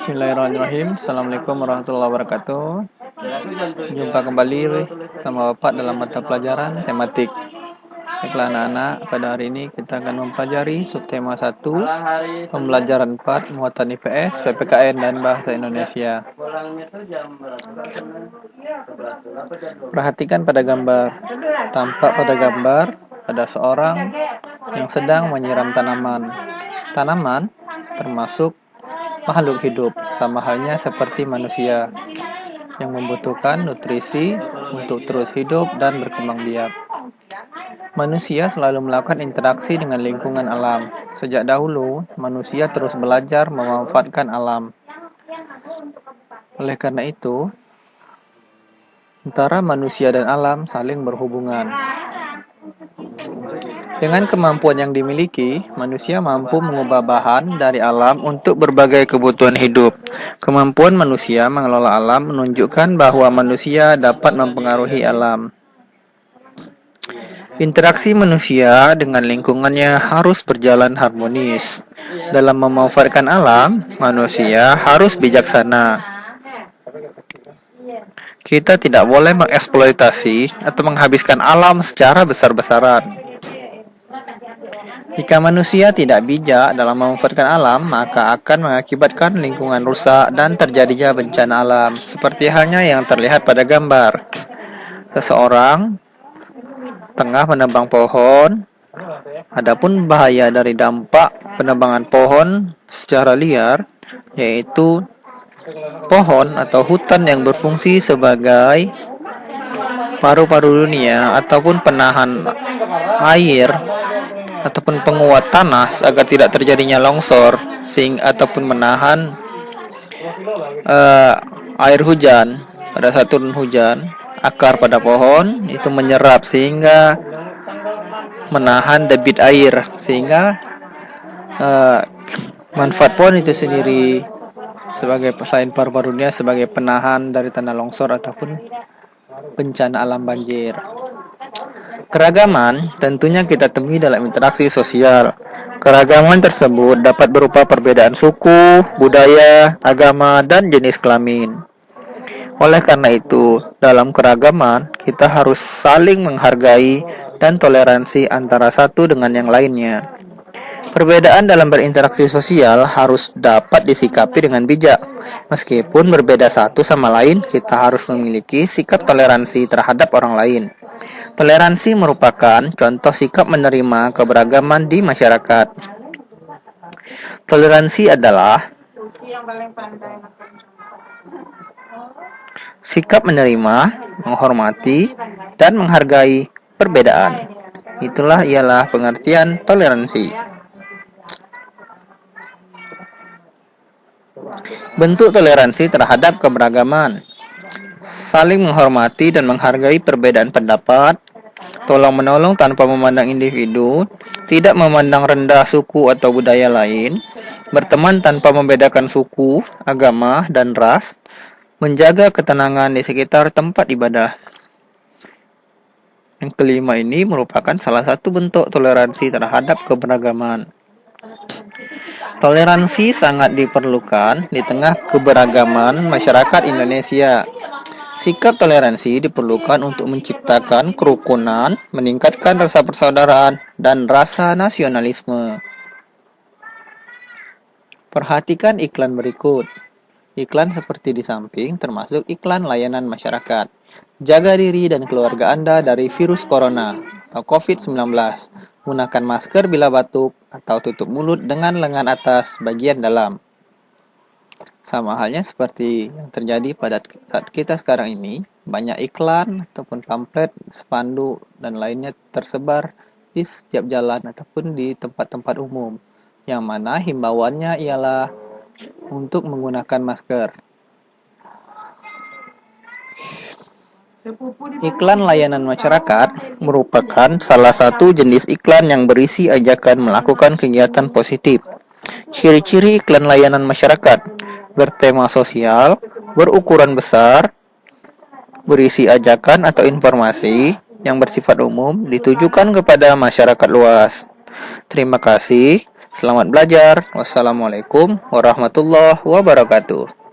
Bismillahirrahmanirrahim. Assalamualaikum warahmatullahi wabarakatuh. Jumpa kembali sama Bapak dalam mata pelajaran tematik. Baiklah anak-anak, pada hari ini kita akan mempelajari subtema 1, pembelajaran 4, muatan IPS, PPKN, dan bahasa Indonesia. Perhatikan pada gambar. Tampak pada gambar ada seorang yang sedang menyiram tanaman. Tanaman termasuk makhluk hidup, sama halnya seperti manusia yang membutuhkan nutrisi untuk terus hidup dan berkembang biak. Manusia selalu melakukan interaksi dengan lingkungan alam. Sejak dahulu, manusia terus belajar memanfaatkan alam. Oleh karena itu, antara manusia dan alam saling berhubungan. Dengan kemampuan yang dimiliki, manusia mampu mengubah bahan dari alam untuk berbagai kebutuhan hidup. Kemampuan manusia mengelola alam menunjukkan bahwa manusia dapat mempengaruhi alam. Interaksi manusia dengan lingkungannya harus berjalan harmonis. Dalam memanfaatkan alam, manusia harus bijaksana. Kita tidak boleh mengeksploitasi atau menghabiskan alam secara besar-besaran. Jika manusia tidak bijak dalam memanfaatkan alam, maka akan mengakibatkan lingkungan rusak dan terjadinya bencana alam, seperti halnya yang terlihat pada gambar. Seseorang tengah menebang pohon. Adapun bahaya dari dampak penebangan pohon secara liar, yaitu pohon atau hutan yang berfungsi sebagai paru-paru dunia ataupun penahan air ataupun penguat tanah agar tidak terjadinya longsor, ataupun menahan air hujan pada saat turun hujan. Akar pada pohon itu menyerap sehingga menahan debit air, sehingga manfaat pohon itu sendiri sebagai selain paru-paru dunia sebagai penahan dari tanah longsor ataupun bencana alam banjir. Keragaman tentunya kita temui dalam interaksi sosial. Keragaman tersebut dapat berupa perbedaan suku, budaya, agama, dan jenis kelamin. Oleh karena itu, dalam keragaman kita harus saling menghargai dan toleransi antara satu dengan yang lainnya. Perbedaan dalam berinteraksi sosial harus dapat disikapi dengan bijak. Meskipun berbeda satu sama lain, kita harus memiliki sikap toleransi terhadap orang lain. Toleransi merupakan contoh sikap menerima keberagaman di masyarakat. Toleransi adalah sikap menerima, menghormati, dan menghargai perbedaan. Ialah pengertian toleransi. Bentuk toleransi terhadap keberagaman: saling menghormati dan menghargai perbedaan pendapat, tolong-menolong tanpa memandang individu, tidak memandang rendah suku atau budaya lain, berteman tanpa membedakan suku, agama, dan ras, menjaga ketenangan di sekitar tempat ibadah. Yang kelima ini merupakan salah satu bentuk toleransi terhadap keberagaman. Toleransi sangat diperlukan di tengah keberagaman masyarakat Indonesia. Sikap toleransi diperlukan untuk menciptakan kerukunan, meningkatkan rasa persaudaraan, dan rasa nasionalisme. Perhatikan iklan berikut. Iklan seperti di samping termasuk iklan layanan masyarakat. Jaga diri dan keluarga Anda dari virus corona atau COVID-19. Gunakan masker bila batuk atau tutup mulut dengan lengan atas bagian dalam. Sama halnya seperti yang terjadi pada saat kita sekarang ini, banyak iklan ataupun pamflet, spanduk, dan lainnya tersebar di setiap jalan ataupun di tempat-tempat umum, yang mana himbauannya ialah untuk menggunakan masker. Iklan layanan masyarakat merupakan salah satu jenis iklan yang berisi ajakan melakukan kegiatan positif. Ciri-ciri iklan layanan masyarakat: bertema sosial, berukuran besar, berisi ajakan atau informasi yang bersifat umum, ditujukan kepada masyarakat luas. Terima kasih. Selamat belajar. Wassalamualaikum warahmatullahi wabarakatuh.